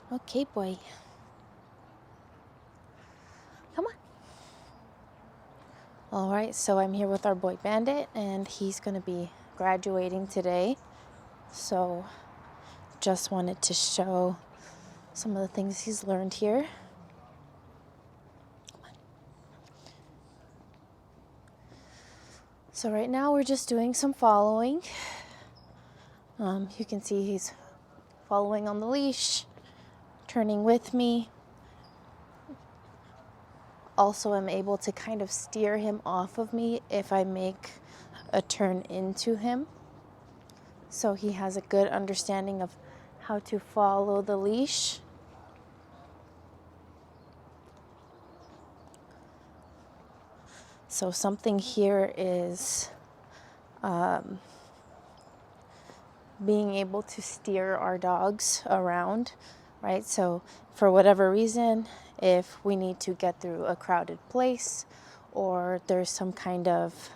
Okay, boy. Come on. All right, so I'm here with our boy Bandit, and he's going to be graduating today. So just wanted to show some of the things he's learned here. So right now we're just doing some following. You can see he's following on the leash, turning with me. Also, I'm able to kind of steer him off of me if I make a turn into him. So he has a good understanding of how to follow the leash. So something here is being able to steer our dogs around, right? So for whatever reason, if we need to get through a crowded place or there's some kind of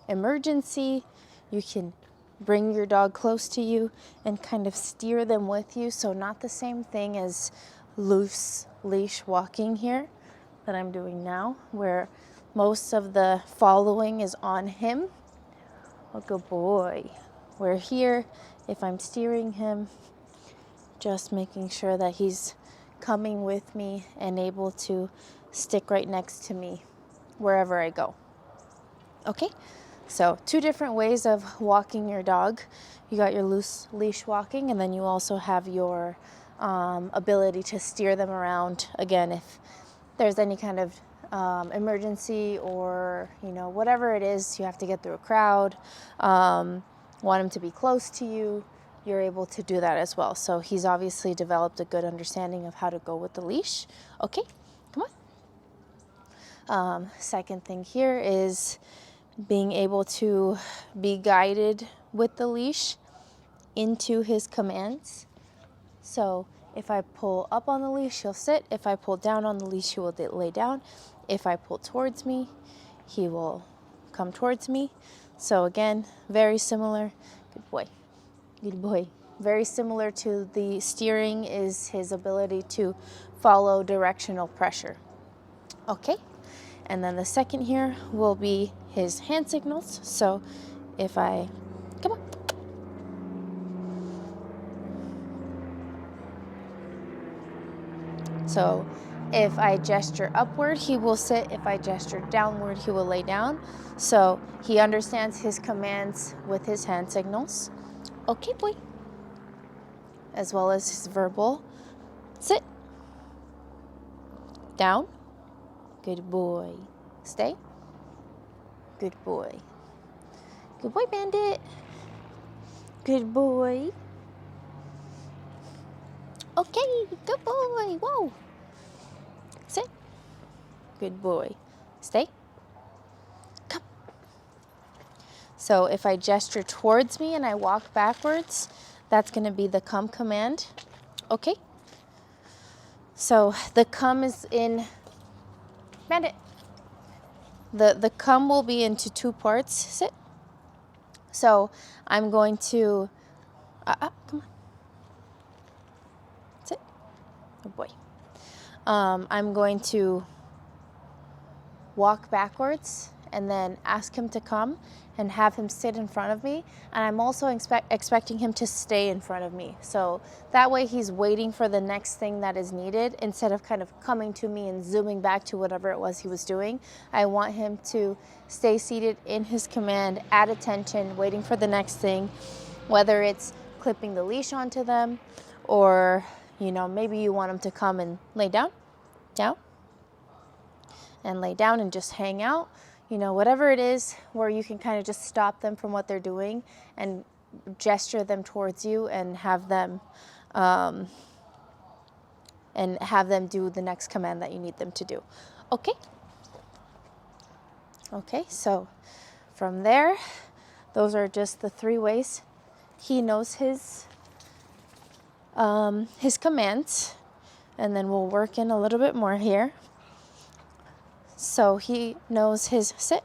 emergency, you can bring your dog close to you and kind of steer them with you. So not the same thing as loose leash walking here that I'm doing now, where most of the following is on him. Oh, good boy. Where here, if I'm steering him, just making sure that he's coming with me and able to stick right next to me wherever I go. Okay, so two different ways of walking your dog. You got your loose leash walking, and then you also have your ability to steer them around. Again, if there's any kind of emergency or whatever it is, you have to get through a crowd, want him to be close to you, you're able to do that as well. So he's obviously developed a good understanding of how to go with the leash. Okay, come on. Second thing here is being able to be guided with the leash into his commands. So if I pull up on the leash, he'll sit. If I pull down on the leash, he will lay down. If I pull towards me, he will come towards me. So again, very similar. Good boy. Good boy. Very similar to the steering is his ability to follow directional pressure. Okay. And then the second here will be his hand signals. So if I, come on. So if I gesture upward, he will sit. If I gesture downward, he will lay down. So he understands his commands with his hand signals. Okay, boy. As well as his verbal. Sit. Down. Good boy. Stay. Good boy. Good boy, Bandit. Good boy. Okay, good boy. Whoa. Sit. Good boy. Stay. Come. So if I gesture towards me and I walk backwards, that's going to be the come command. Okay. So the come is in Bandit. The come will be into two parts. Sit. So I'm going to come on. Sit. Good boy. I'm going to walk backwards and then ask him to come and have him sit in front of me. And I'm also expecting him to stay in front of me. So that way he's waiting for the next thing that is needed instead of kind of coming to me and zooming back to whatever it was he was doing. I want him to stay seated in his command, at attention, waiting for the next thing, whether it's clipping the leash onto them or, maybe you want him to come and lay down, and lay down and just hang out. Whatever it is where you can kind of just stop them from what they're doing and gesture them towards you and have them do the next command that you need them to do. Okay? Okay, so from there, those are just the three ways he knows his commands. And then we'll work in a little bit more here. So he knows his sit.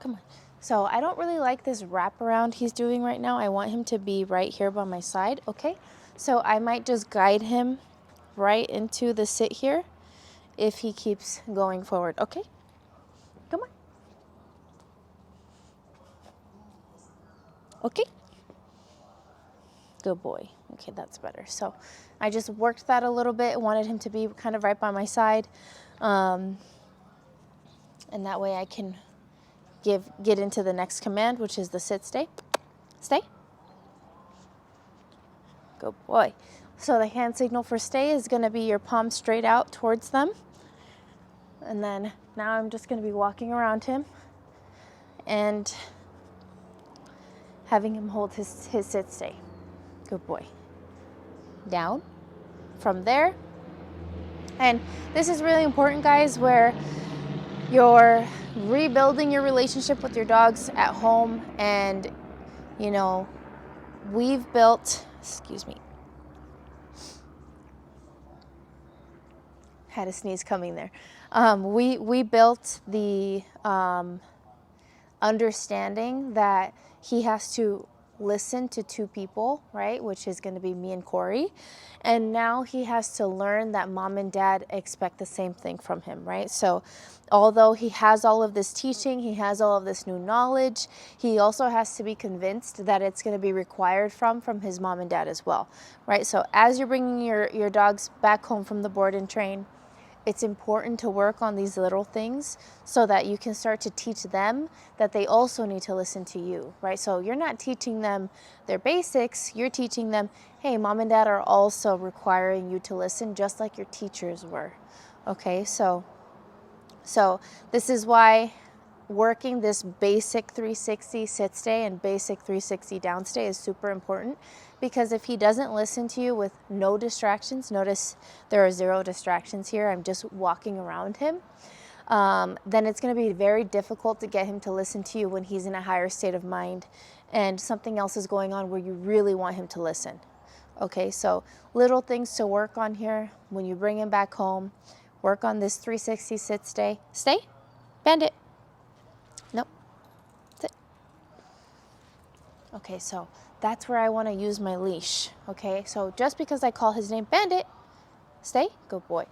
Come on. So I don't really like this wraparound he's doing right now. I want him to be right here by my side, okay? So I might just guide him right into the sit here if he keeps going forward, okay? Come on. Okay. Good boy. Okay, that's better. So I just worked that a little bit. Wanted him to be kind of right by my side. And that way I can get into the next command, which is the sit stay. Stay. Good boy. So the hand signal for stay is going to be your palm straight out towards them. And then now I'm just going to be walking around him and having him hold his sit stay. Good boy. Down. From there. And this is really important, guys, where you're rebuilding your relationship with your dogs at home. And, you know, we've built, excuse me, had a sneeze coming there. We built the understanding that he has to listen to two people, right? Which is going to be me and Corey. And now he has to learn that mom and dad expect the same thing from him, right? So although he has all of this teaching, he has all of this new knowledge, he also has to be convinced that it's going to be required from his mom and dad as well, right? So as you're bringing your dogs back home from the board and train, it's important to work on these little things so that you can start to teach them that they also need to listen to you, right? So you're not teaching them their basics, you're teaching them, hey, mom and dad are also requiring you to listen just like your teachers were, okay? So this is why working this basic 360 sit stay and basic 360 down stay is super important, because if he doesn't listen to you with no distractions, notice there are 0 distractions here, I'm just walking around him, then it's going to be very difficult to get him to listen to you when he's in a higher state of mind and something else is going on where you really want him to listen. Okay, so little things to work on here when you bring him back home. Work on this 360 sit stay. Stay, bend it. Nope. Sit. Okay, so that's where I want to use my leash. Okay, so just because I call his name, Bandit, stay, good boy.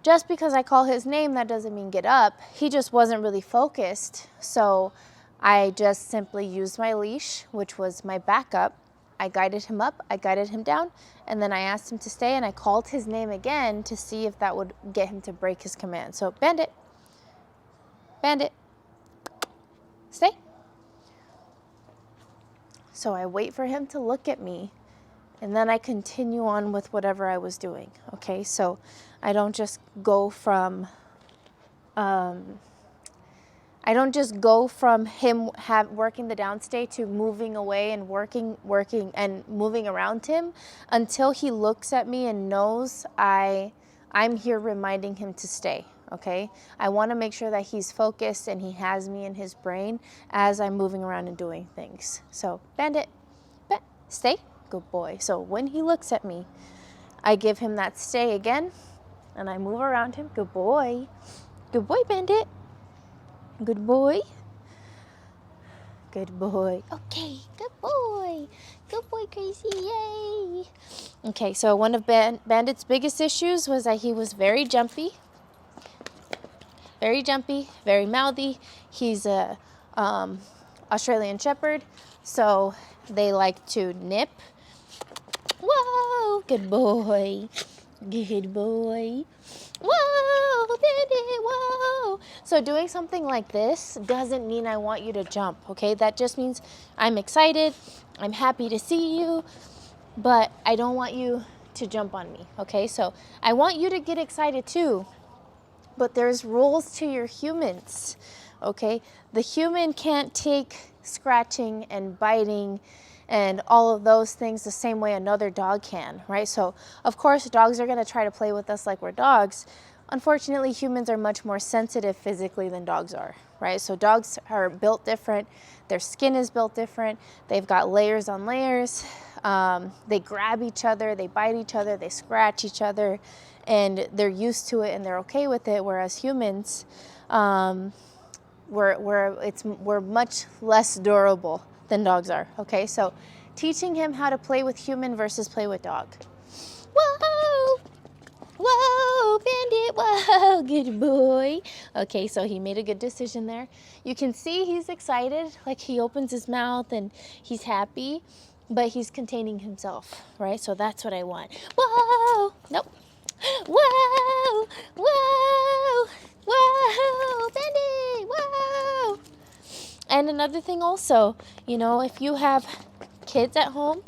Just because I call his name, that doesn't mean get up. He just wasn't really focused. So I just simply used my leash, which was my backup. I guided him up, I guided him down, and then I asked him to stay, and I called his name again to see if that would get him to break his command. So Bandit, Bandit, stay. So I wait for him to look at me, and then I continue on with whatever I was doing, okay? So I don't just go from him working the downstay to moving away and working and moving around him until he looks at me and knows I'm here reminding him to stay, okay? I want to make sure that he's focused and he has me in his brain as I'm moving around and doing things. So Bandit, stay, good boy. So when he looks at me, I give him that stay again and I move around him. Good boy, Bandit. Good boy. Good boy. Okay, good boy. Good boy, Crazy, yay. Okay, so one of Bandit's biggest issues was that he was very jumpy. Very jumpy, very mouthy. He's a Australian Shepherd, so they like to nip. Whoa, good boy. Good boy. Whoa, Bandit, whoa. So doing something like this doesn't mean I want you to jump, okay? That just means I'm excited, I'm happy to see you, but I don't want you to jump on me, okay? So I want you to get excited too, but there's rules to your humans, okay? The human can't take scratching and biting and all of those things the same way another dog can, right? So of course dogs are gonna try to play with us like we're dogs. Unfortunately, humans are much more sensitive physically than dogs are, right? So dogs are built different, their skin is built different, they've got layers on layers, they grab each other, they bite each other, they scratch each other, and they're used to it and they're okay with it, whereas humans, we're much less durable than dogs are. Okay, so teaching him how to play with human versus play with dog. Whoa, whoa, Bandit, whoa, good boy. Okay, so he made a good decision there. You can see he's excited, like he opens his mouth and he's happy, but he's containing himself, right? So that's what I want. Whoa, nope. Whoa, whoa, whoa, Bendy, whoa. And another thing also, you know, if you have kids at home,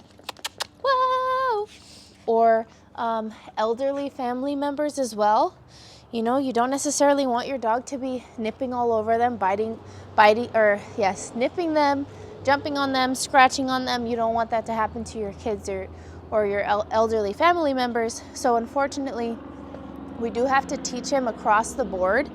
whoa, or elderly family members as well, you know, you don't necessarily want your dog to be nipping all over them, nipping them, jumping on them, scratching on them. You don't want that to happen to your kids or your elderly family members. So unfortunately, we do have to teach him across the board.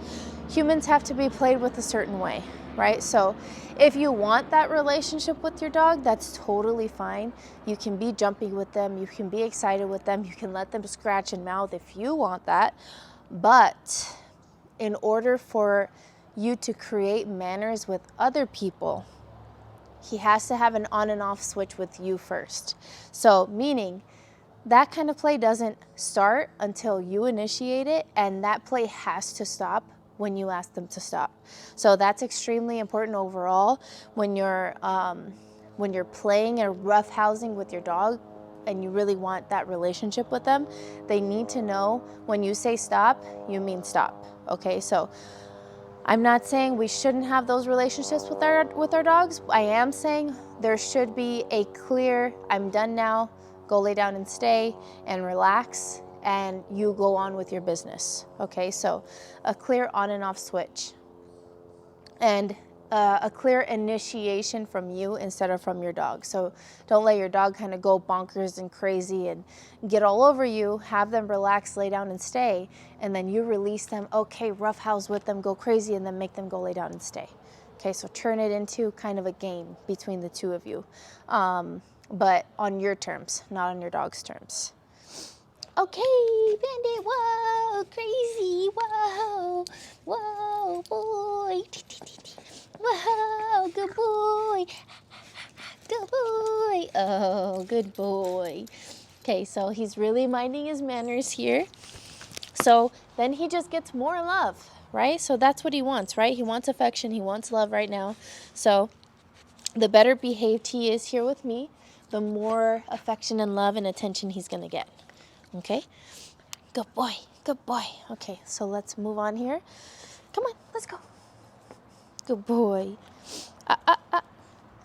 Humans have to be played with a certain way, right? So if you want that relationship with your dog, that's totally fine. You can be jumpy with them. You can be excited with them. You can let them scratch and mouth if you want that. But in order for you to create manners with other people, he has to have an on and off switch with you first. So meaning that kind of play doesn't start until you initiate it, and that play has to stop when you ask them to stop. So that's extremely important overall when you're playing and roughhousing with your dog and you really want that relationship with them. They need to know when you say stop, you mean stop. Okay, so I'm not saying we shouldn't have those relationships with our dogs. I am saying there should be a clear, I'm done now, go lay down and stay and relax, and you go on with your business. Okay, so a clear on and off switch. And a clear initiation from you instead of from your dog. So don't let your dog kind of go bonkers and crazy and get all over you. Have them relax, lay down and stay, and then you release them. Okay, roughhouse with them, go crazy, and then make them go lay down and stay. Okay, so turn it into kind of a game between the two of you, but on your terms, not on your dog's terms. Okay, Bandit, whoa, crazy, whoa, whoa, boy, whoa, good boy, good boy, oh, good boy. Okay, so he's really minding his manners here. So then he just gets more love, right? So that's what he wants, right? He wants affection, he wants love right now. So the better behaved he is here with me, the more affection and love and attention he's gonna get. Okay, good boy, good boy. Okay, so let's move on here. Come on, let's go. Good boy.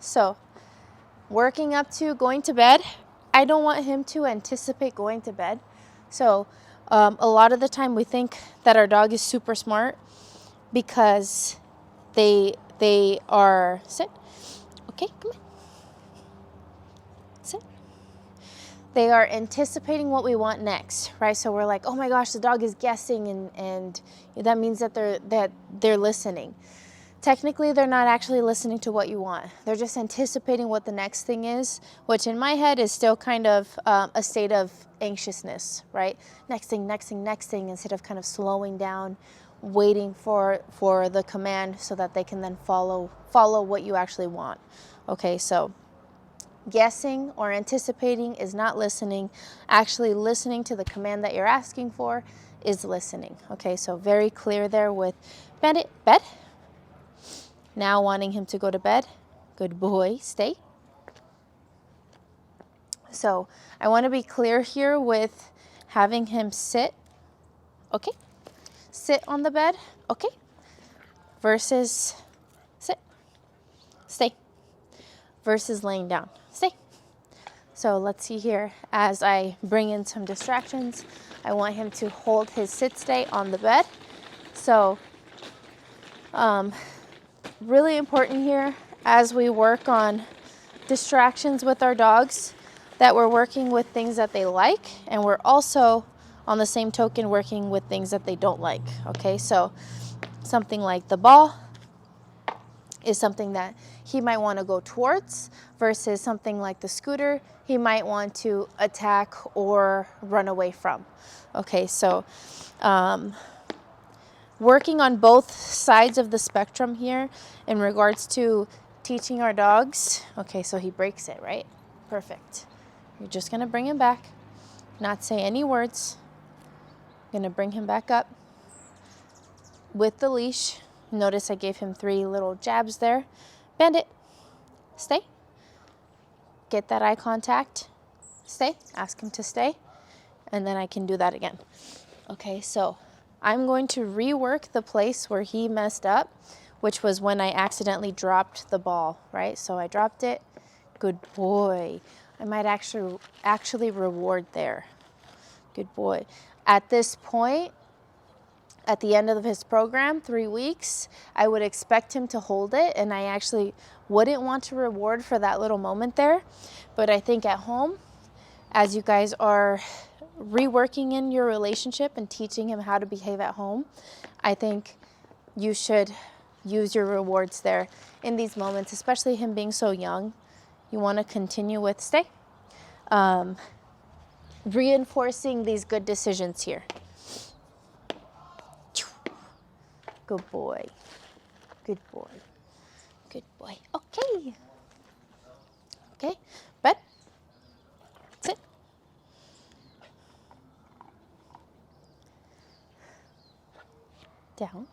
So, working up to going to bed, I don't want him to anticipate going to bed. So, a lot of the time we think that our dog is super smart because they are, sit. Okay, come on. Sit. They are anticipating what we want next, right? So we're like, oh my gosh, the dog is guessing, and that means that they're listening. Technically, they're not actually listening to what you want. They're just anticipating what the next thing is, which in my head is still kind of a state of anxiousness, right? Next thing, instead of kind of slowing down, waiting for the command so that they can then follow what you actually want. Okay, so guessing or anticipating is not listening. Actually listening to the command that you're asking for is listening. Okay, so very clear there with Bandit, bed. Now wanting him to go to bed. Good boy, stay. So I want to be clear here with having him sit. Okay, sit on the bed. Okay, versus sit, stay, versus laying down. Stay. So let's see here. As I bring in some distractions, I want him to hold his sit stay on the bed. So really important here as we work on distractions with our dogs that we're working with things that they like, and we're also on the same token working with things that they don't like. Okay, so something like the ball is something that he might want to go towards versus something like the scooter he might want to attack or run away from. Okay, so working on both sides of the spectrum here in regards to teaching our dogs. Okay, so he breaks it, right? Perfect. You're just gonna bring him back, not say any words. Gonna bring him back up with the leash. Notice I gave him 3 little jabs there. Bandit, stay. Get that eye contact. Stay. Ask him to stay. And then I can do that again. Okay, so I'm going to rework the place where he messed up, which was when I accidentally dropped the ball, right? So I dropped it. Good boy. I might actually reward there. Good boy. At this point, at the end of his program, 3 weeks, I would expect him to hold it, and I actually wouldn't want to reward for that little moment there. But I think at home, as you guys are reworking in your relationship and teaching him how to behave at home, I think you should use your rewards there in these moments, especially him being so young. You want to continue with stay. Reinforcing these good decisions here. Good boy. Good boy. Good boy. Okay. Okay. Bed. Sit. Down.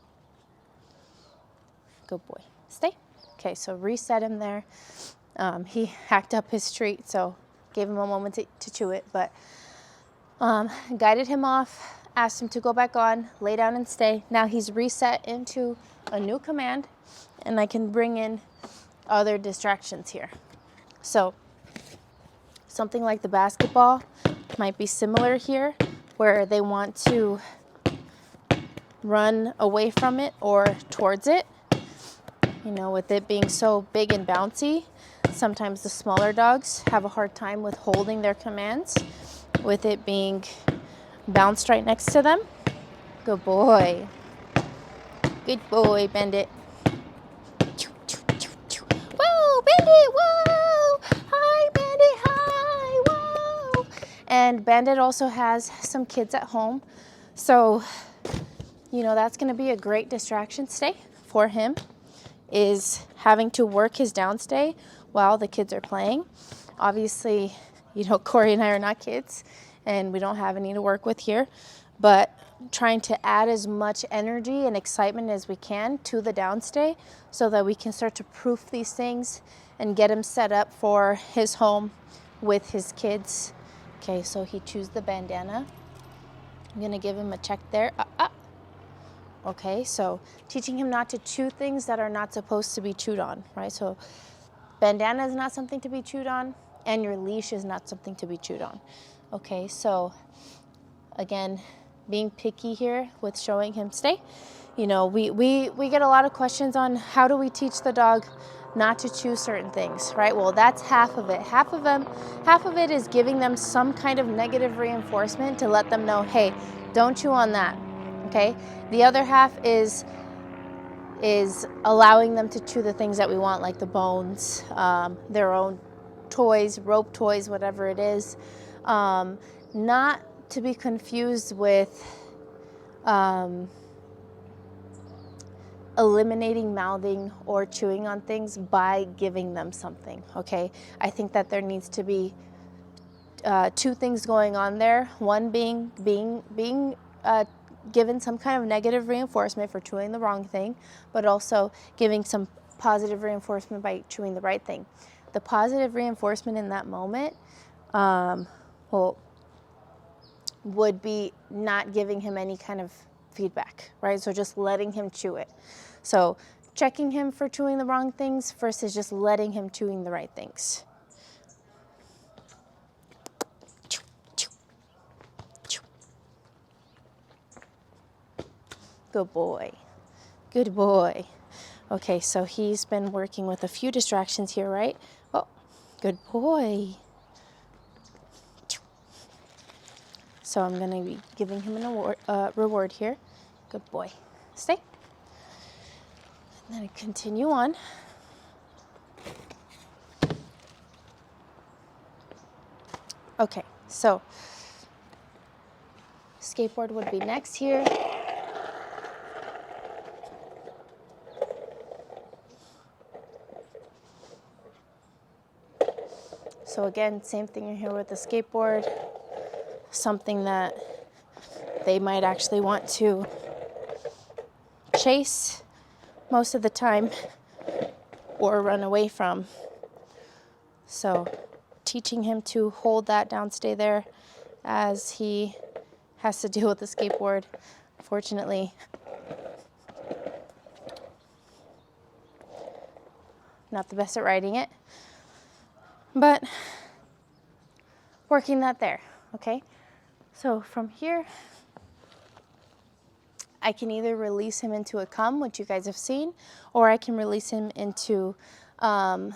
Good boy. Stay. Okay, so reset him there. He hacked up his treat, so gave him a moment to chew it, but guided him off, asked him to go back on, lay down and stay. Now he's reset into a new command, and I can bring in other distractions here. So something like the basketball might be similar here, where they want to run away from it or towards it. You know, with it being so big and bouncy, sometimes the smaller dogs have a hard time with holding their commands with it being bounced right next to them. Good boy. Good boy, Bandit. Whoa, Bandit, whoa! Hi, Bandit, hi, whoa! And Bandit also has some kids at home. So, you know, that's gonna be a great distraction stay for him, is having to work his downstay while the kids are playing. Obviously, you know, Corey and I are not kids and we don't have any to work with here, but trying to add as much energy and excitement as we can to the downstay so that we can start to proof these things and get him set up for his home with his kids. Okay, so he chews the bandana. I'm gonna give him a check there. Okay, so teaching him not to chew things that are not supposed to be chewed on, right? So bandana is not something to be chewed on, and your leash is not something to be chewed on. Okay, so again, being picky here with showing him stay. You know, we get a lot of questions on how do we teach the dog not to chew certain things, right? Well, that's half of it. Half of it is giving them some kind of negative reinforcement to let them know, hey, don't chew on that. Okay, the other half is allowing them to chew the things that we want, like the bones, their own toys, rope toys, whatever it is. Not to be confused with eliminating mouthing or chewing on things by giving them something, okay? I think that there needs to be 2 things going on there. One being given some kind of negative reinforcement for chewing the wrong thing, but also giving some positive reinforcement by chewing the right thing. The positive reinforcement in that moment, would be not giving him any kind of feedback, right? So just letting him chew it. So checking him for chewing the wrong things versus just letting him chewing the right things. Good boy. Good boy. Okay, so he's been working with a few distractions here, right? Oh, good boy. So I'm going to be giving him an reward here. Good boy. Stay. And then I continue on. Okay, so skateboard would be next here. So again, same thing here with the skateboard, something that they might actually want to chase most of the time or run away from. So teaching him to hold that down, stay there as he has to deal with the skateboard. Fortunately, not the best at riding it, but working that there, okay? So from here, I can either release him into a come, which you guys have seen, or I can release him into an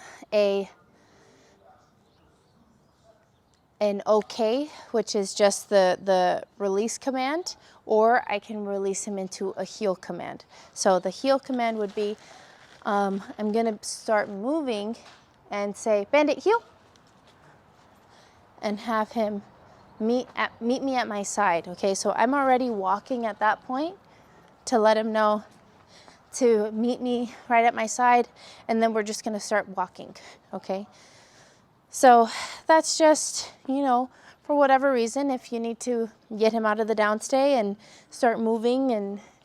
OK, which is just the release command, or I can release him into a heel command. So the heel command would be, I'm gonna start moving and say, Bandit, heel, and have him meet me at my side, okay? So I'm already walking at that point to let him know to meet me right at my side, and then we're just gonna start walking, okay? So that's just, you know, for whatever reason, if you need to get him out of the downstay and start moving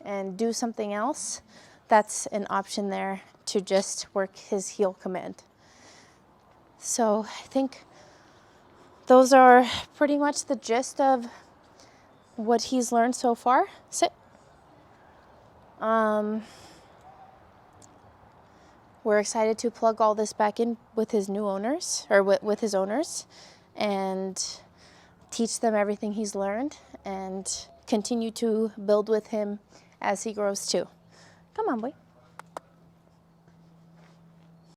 and do something else, that's an option there to just work his heel command. So I think those are pretty much the gist of what he's learned so far. Sit. We're excited to plug all this back in with his new owners, or with his owners, and teach them everything he's learned and continue to build with him as he grows too. Come on, boy.